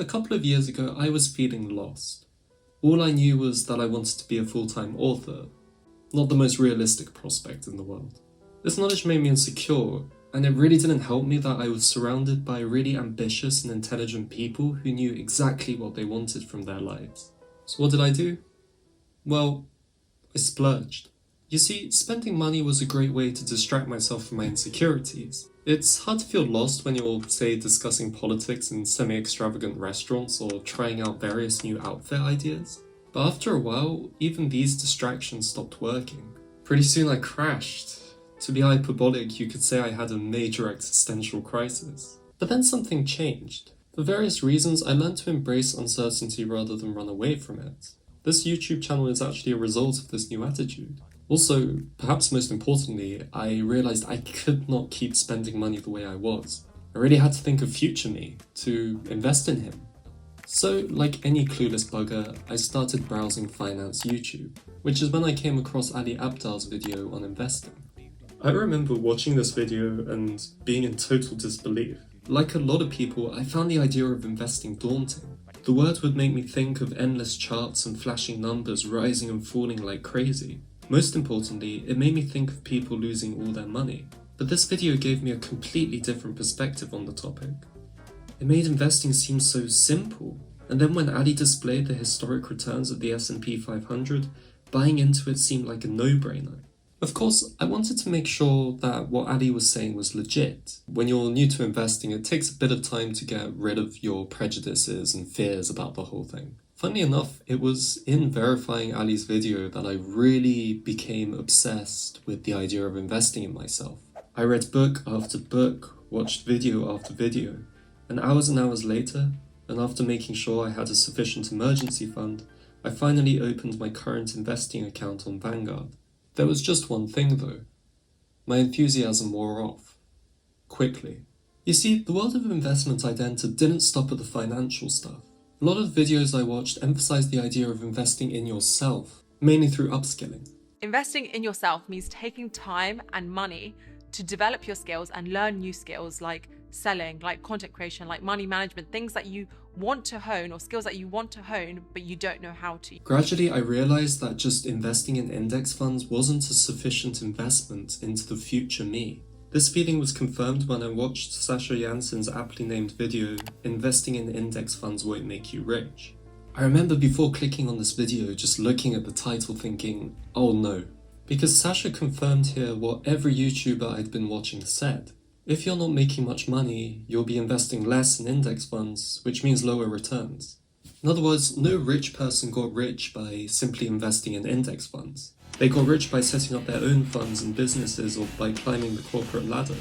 A couple of years ago, I was feeling lost. All I knew was that I wanted to be a full-time author, not the most realistic prospect in the world. This knowledge made me insecure, and it really didn't help me that I was surrounded by really ambitious and intelligent people who knew exactly what they wanted from their lives. So what did I do? Well, I splurged. You see, spending money was a great way to distract myself from my insecurities. It's hard to feel lost when you're, say, discussing politics in semi-extravagant restaurants or trying out various new outfit ideas. But after a while, even these distractions stopped working. Pretty soon I crashed. To be hyperbolic, you could say I had a major existential crisis. But then something changed. For various reasons, I learned to embrace uncertainty rather than run away from it. This YouTube channel is actually a result of this new attitude. Also, perhaps most importantly, I realized I could not keep spending money the way I was. I really had to think of future me, to invest in him. So, like any clueless bugger, I started browsing finance YouTube, which is when I came across Ali Abdaal's video on investing. I remember watching this video and being in total disbelief. Like a lot of people, I found the idea of investing daunting. The word would make me think of endless charts and flashing numbers rising and falling like crazy. Most importantly, it made me think of people losing all their money. But this video gave me a completely different perspective on the topic. It made investing seem so simple. And then when Ali displayed the historic returns of the S&P 500, buying into it seemed like a no-brainer. Of course, I wanted to make sure that what Ali was saying was legit. When you're new to investing, it takes a bit of time to get rid of your prejudices and fears about the whole thing. Funnily enough, it was in verifying Ali's video that I really became obsessed with the idea of investing in myself. I read book after book, watched video after video, and hours later, and after making sure I had a sufficient emergency fund, I finally opened my current investing account on Vanguard. There was just one thing though. My enthusiasm wore off. Quickly. You see, the world of investment I'd entered didn't stop at the financial stuff. A lot of videos I watched emphasized the idea of investing in yourself, mainly through upskilling. Investing in yourself means taking time and money to develop your skills and learn new skills like selling, like content creation, like money management, things that you want to hone or skills that you want to hone but you don't know how to. Gradually, I realized that just investing in index funds wasn't a sufficient investment into the future me. This feeling was confirmed when I watched Sasha Jansen's aptly named video, Investing in Index Funds Won't Make You Rich. I remember before clicking on this video just looking at the title thinking, oh no. Because Sasha confirmed here what every YouTuber I'd been watching said. If you're not making much money, you'll be investing less in index funds, which means lower returns. In other words, no rich person got rich by simply investing in index funds. They got rich by setting up their own funds and businesses or by climbing the corporate ladder.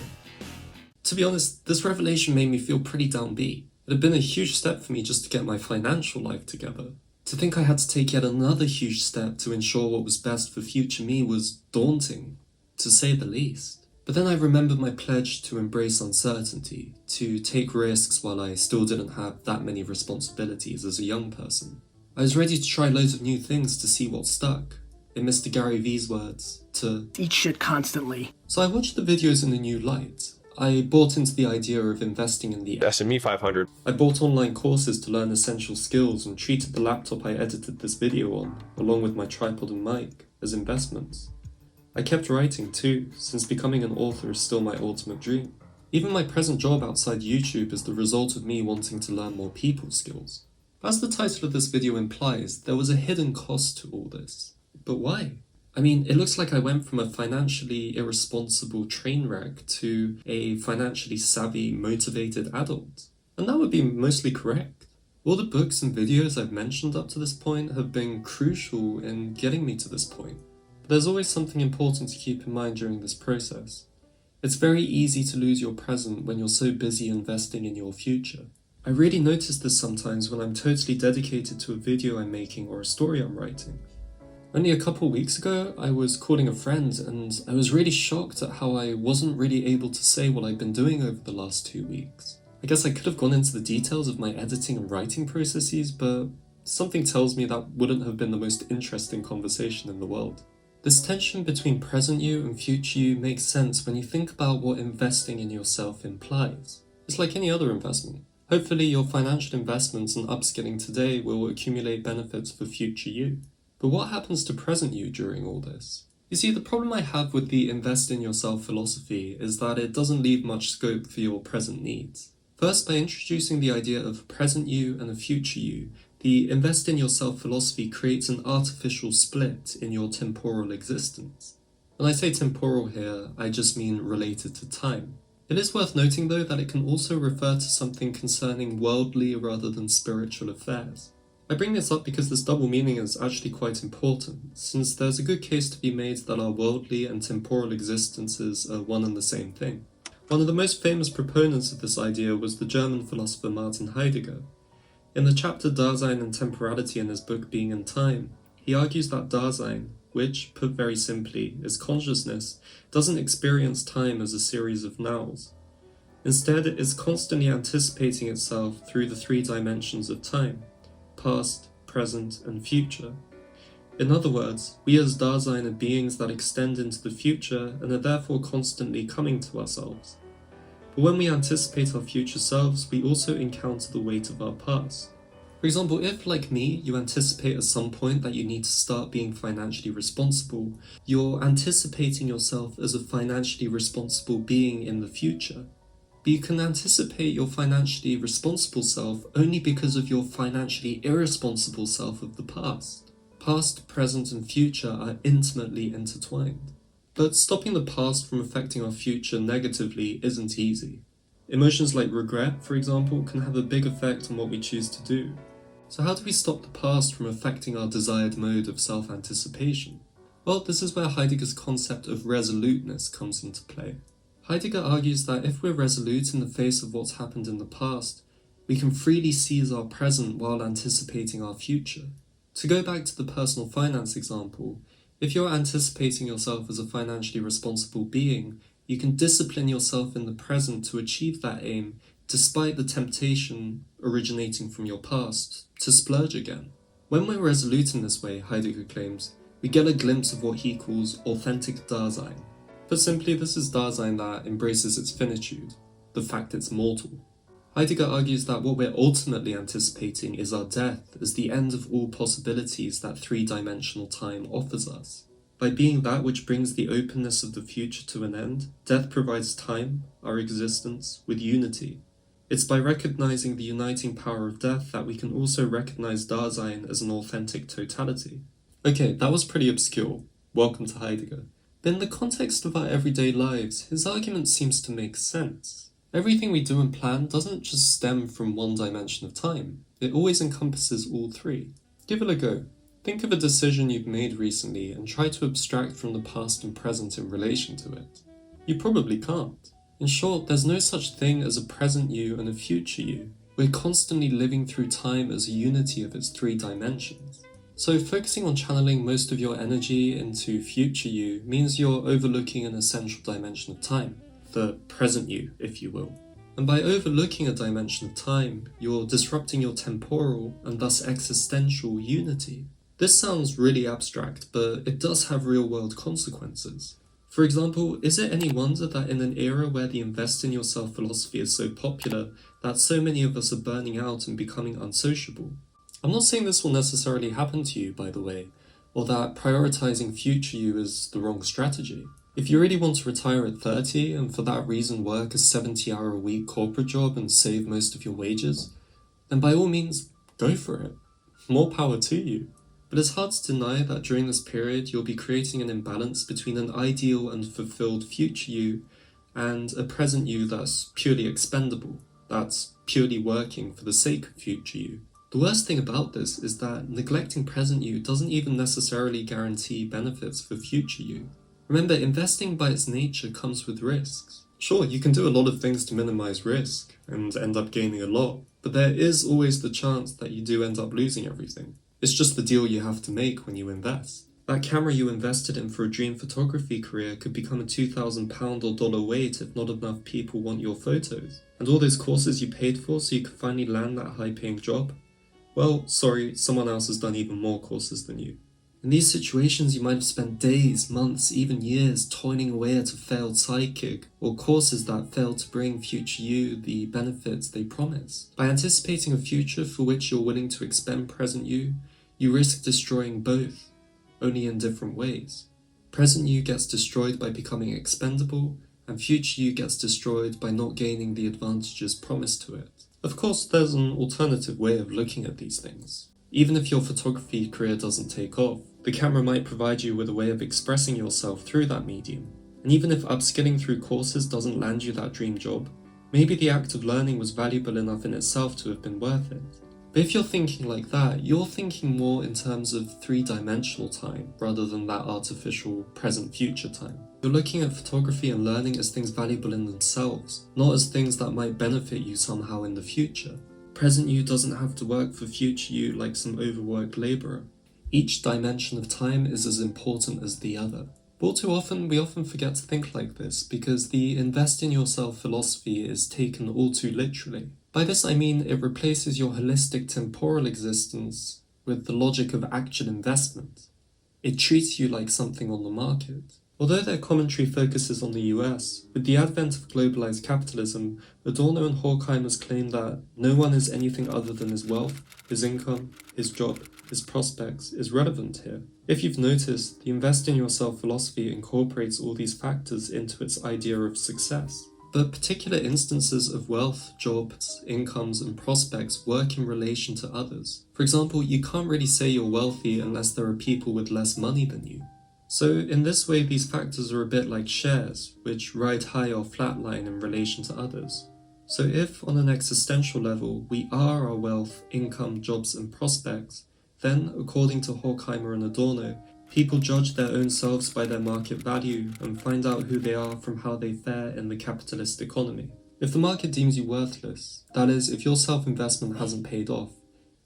To be honest, this revelation made me feel pretty downbeat. It had been a huge step for me just to get my financial life together. To think I had to take yet another huge step to ensure what was best for future me was daunting, to say the least. But then I remembered my pledge to embrace uncertainty, to take risks while I still didn't have that many responsibilities as a young person. I was ready to try loads of new things to see what stuck. In Mr. Gary V's words, to eat shit constantly. So I watched the videos in a new light. I bought into the idea of investing in the S&P 500. I bought online courses to learn essential skills and treated the laptop I edited this video on, along with my tripod and mic, as investments. I kept writing too, since becoming an author is still my ultimate dream. Even my present job outside YouTube is the result of me wanting to learn more people skills. As the title of this video implies, there was a hidden cost to all this. But why? I mean, it looks like I went from a financially irresponsible train wreck to a financially savvy, motivated adult. And that would be mostly correct. All the books and videos I've mentioned up to this point have been crucial in getting me to this point. But there's always something important to keep in mind during this process. It's very easy to lose your present when you're so busy investing in your future. I really notice this sometimes when I'm totally dedicated to a video I'm making or a story I'm writing. Only a couple weeks ago, I was calling a friend and I was really shocked at how I wasn't really able to say what I'd been doing over the last 2 weeks. I guess I could have gone into the details of my editing and writing processes, but something tells me that wouldn't have been the most interesting conversation in the world. This tension between present you and future you makes sense when you think about what investing in yourself implies. It's like any other investment. Hopefully your financial investments and upskilling today will accumulate benefits for future you. But what happens to present you during all this? You see, the problem I have with the invest in yourself philosophy is that it doesn't leave much scope for your present needs. First, by introducing the idea of a present you and a future you, the invest in yourself philosophy creates an artificial split in your temporal existence. When I say temporal here, I just mean related to time. It is worth noting though that it can also refer to something concerning worldly rather than spiritual affairs. I bring this up because this double meaning is actually quite important, since there's a good case to be made that our worldly and temporal existences are one and the same thing. One of the most famous proponents of this idea was the German philosopher Martin Heidegger. In the chapter Dasein and Temporality in his book Being and Time, he argues that Dasein, which, put very simply, is consciousness, doesn't experience time as a series of nows. Instead, it is constantly anticipating itself through the three dimensions of time: past, present, and future. In other words, we as Dasein are beings that extend into the future and are therefore constantly coming to ourselves. But when we anticipate our future selves, we also encounter the weight of our past. For example, if, like me, you anticipate at some point that you need to start being financially responsible, you're anticipating yourself as a financially responsible being in the future. But you can anticipate your financially responsible self only because of your financially irresponsible self of the past. Past, present, and future are intimately intertwined. But stopping the past from affecting our future negatively isn't easy. Emotions like regret, for example, can have a big effect on what we choose to do. So how do we stop the past from affecting our desired mode of self-anticipation? Well, this is where Heidegger's concept of resoluteness comes into play. Heidegger argues that if we're resolute in the face of what's happened in the past, we can freely seize our present while anticipating our future. To go back to the personal finance example, if you're anticipating yourself as a financially responsible being, you can discipline yourself in the present to achieve that aim, despite the temptation originating from your past to splurge again. When we're resolute in this way, Heidegger claims, we get a glimpse of what he calls authentic Dasein. Put simply, this is Dasein that embraces its finitude, the fact it's mortal. Heidegger argues that what we're ultimately anticipating is our death as the end of all possibilities that three-dimensional time offers us. By being that which brings the openness of the future to an end, death provides time, our existence, with unity. It's by recognizing the uniting power of death that we can also recognize Dasein as an authentic totality. Okay, that was pretty obscure. Welcome to Heidegger. But in the context of our everyday lives, his argument seems to make sense. Everything we do and plan doesn't just stem from one dimension of time. It always encompasses all three. Give it a go. Think of a decision you've made recently and try to abstract from the past and present in relation to it. You probably can't. In short, there's no such thing as a present you and a future you. We're constantly living through time as a unity of its three dimensions. So focusing on channeling most of your energy into future you means you're overlooking an essential dimension of time, the present you, if you will. And by overlooking a dimension of time, you're disrupting your temporal and thus existential unity. This sounds really abstract, but it does have real-world consequences. For example, is it any wonder that in an era where the invest in yourself philosophy is so popular, that so many of us are burning out and becoming unsociable? I'm not saying this will necessarily happen to you, by the way, or that prioritizing future you is the wrong strategy. If you really want to retire at 30 and for that reason work a 70-hour-a-week corporate job and save most of your wages, then by all means, go for it. More power to you. But it's hard to deny that during this period you'll be creating an imbalance between an ideal and fulfilled future you and a present you that's purely expendable, that's purely working for the sake of future you. The worst thing about this is that neglecting present you doesn't even necessarily guarantee benefits for future you. Remember, investing by its nature comes with risks. Sure, you can do a lot of things to minimize risk and end up gaining a lot, but there is always the chance that you do end up losing everything. It's just the deal you have to make when you invest. That camera you invested in for a dream photography career could become a £2,000 or dollar weight if not enough people want your photos. And all those courses you paid for so you could finally land that high-paying job? Well, sorry, someone else has done even more courses than you. In these situations, you might have spent days, months, even years toiling away at a failed side gig, or courses that failed to bring future you the benefits they promise. By anticipating a future for which you're willing to expend present you risk destroying both, only in different ways. Present you gets destroyed by becoming expendable, and future you gets destroyed by not gaining the advantages promised to it. Of course, there's an alternative way of looking at these things. Even if your photography career doesn't take off, the camera might provide you with a way of expressing yourself through that medium. And even if upskilling through courses doesn't land you that dream job, maybe the act of learning was valuable enough in itself to have been worth it. But if you're thinking like that, you're thinking more in terms of three-dimensional time rather than that artificial present-future time. You're looking at photography and learning as things valuable in themselves, not as things that might benefit you somehow in the future. Present you doesn't have to work for future you like some overworked labourer. Each dimension of time is as important as the other. But all too often, we often forget to think like this because the invest in yourself philosophy is taken all too literally. By this I mean it replaces your holistic temporal existence with the logic of actual investment. It treats you like something on the market. Although their commentary focuses on the US, with the advent of globalized capitalism, Adorno and Horkheimer's claim that no one is anything other than his wealth, his income, his job, his prospects is relevant here. If you've noticed, the invest in yourself philosophy incorporates all these factors into its idea of success. But particular instances of wealth, jobs, incomes, and prospects work in relation to others. For example, you can't really say you're wealthy unless there are people with less money than you. So in this way, these factors are a bit like shares, which ride high or flatline in relation to others. So if, on an existential level, we are our wealth, income, jobs, and prospects, then, according to Horkheimer and Adorno, people judge their own selves by their market value and find out who they are from how they fare in the capitalist economy. If the market deems you worthless, that is, if your self-investment hasn't paid off,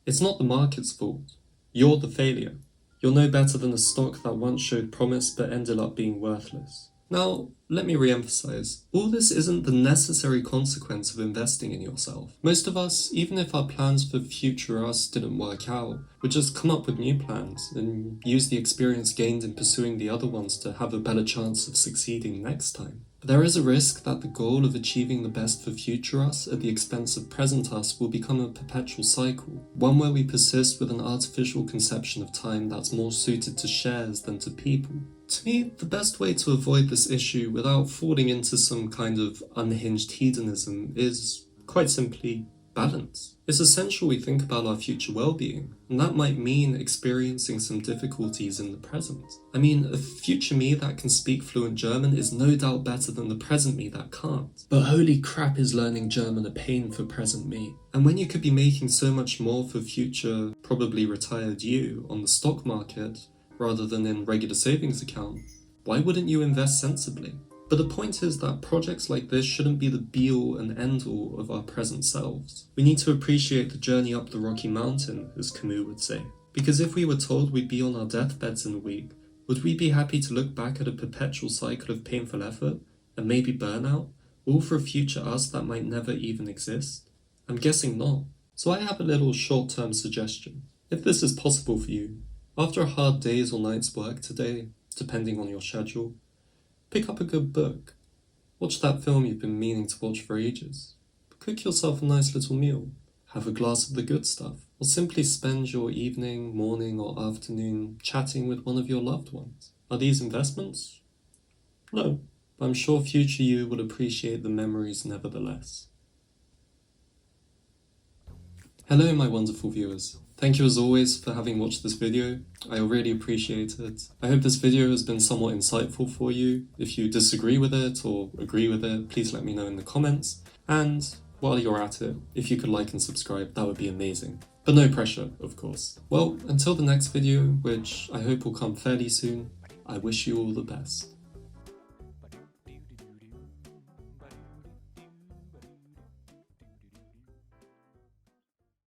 it's not the market's fault. You're the failure. You're no better than a stock that once showed promise but ended up being worthless. Now, let me re-emphasize, all this isn't the necessary consequence of investing in yourself. Most of us, even if our plans for future us didn't work out, would just come up with new plans and use the experience gained in pursuing the other ones to have a better chance of succeeding next time. But there is a risk that the goal of achieving the best for future us at the expense of present us will become a perpetual cycle, one where we persist with an artificial conception of time that's more suited to shares than to people. To me, the best way to avoid this issue without falling into some kind of unhinged hedonism is, quite simply, balance. It's essential we think about our future well-being, and that might mean experiencing some difficulties in the present. I mean, a future me that can speak fluent German is no doubt better than the present me that can't. But holy crap, is learning German a pain for present me. And when you could be making so much more for future, probably retired you on the stock market, rather than in regular savings account, why wouldn't you invest sensibly? But the point is that projects like this shouldn't be the be-all and end-all of our present selves. We need to appreciate the journey up the Rocky Mountain, as Camus would say. Because if we were told we'd be on our deathbeds in a week, would we be happy to look back at a perpetual cycle of painful effort, and maybe burnout, all for a future us that might never even exist? I'm guessing not. So I have a little short-term suggestion. If this is possible for you, after a hard day's or night's work today, depending on your schedule, pick up a good book. Watch that film you've been meaning to watch for ages. Cook yourself a nice little meal. Have a glass of the good stuff. Or simply spend your evening, morning, or afternoon chatting with one of your loved ones. Are these investments? No, but I'm sure future you will appreciate the memories nevertheless. Hello, my wonderful viewers. Thank you as always for having watched this video. I really appreciate it. I hope this video has been somewhat insightful for you. If you disagree with it or agree with it, please let me know in the comments. And while you're at it, if you could like and subscribe, that would be amazing. But no pressure, of course. Well, until the next video, which I hope will come fairly soon, I wish you all the best.